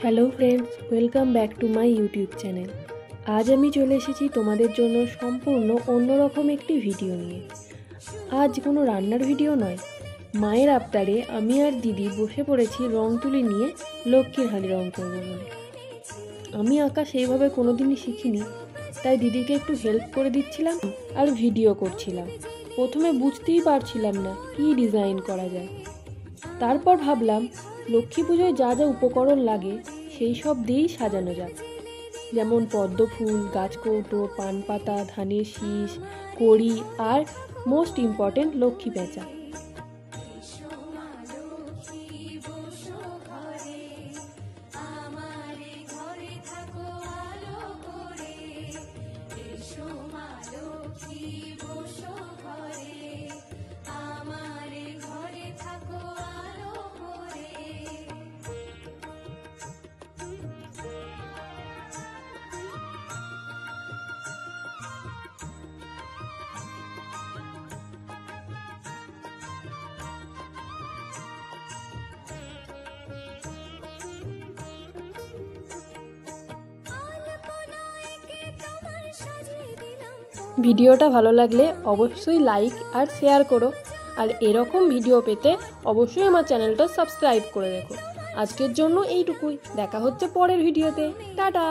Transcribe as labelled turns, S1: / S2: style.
S1: Hello friends, welcome back to my YouTube channel. আজ আমি চলে এসেছি তোমাদের জন্য সম্পূর্ণ অন্যরকম একটি ভিডিও নিয়ে। আজ কোনো রান্নার ভিডিও নয়, মায়ের আবদারে আমি আর দিদি বসে পড়েছি রং তুলি নিয়ে লক্ষ্মীর হাঁড়ি রং করবো বলে। আমি আঁকা সেইভাবে কোনোদিনই শিখিনি, তাই দিদিকে একটু হেল্প করে দিচ্ছিলাম আর ভিডিও করছিলাম। প্রথমে বুঝতেই পারছিলাম না কী ডিজাইন করা যায়। তারপর ভাবলাম লক্ষ্মী পুজোয় যা যা উপকরণ লাগে সেই সব দিয়েই সাজানো যাক, যেমন পদ্ম ফুল, গাছকৌটো, পান পাতা, ধানের শীষ, কড়ি আর মোস্ট ইম্পর্টেন্ট লক্ষ্মী পেঁচা। ভিডিওটা ভালো লাগলে অবশ্যই লাইক আর শেয়ার করো, আর এরকম ভিডিও পেতে অবশ্যই আমার চ্যানেলটা সাবস্ক্রাইব করে রেখো। আজকের জন্য এইটুকুই, দেখা হচ্ছে পরের ভিডিওতে। টাটা।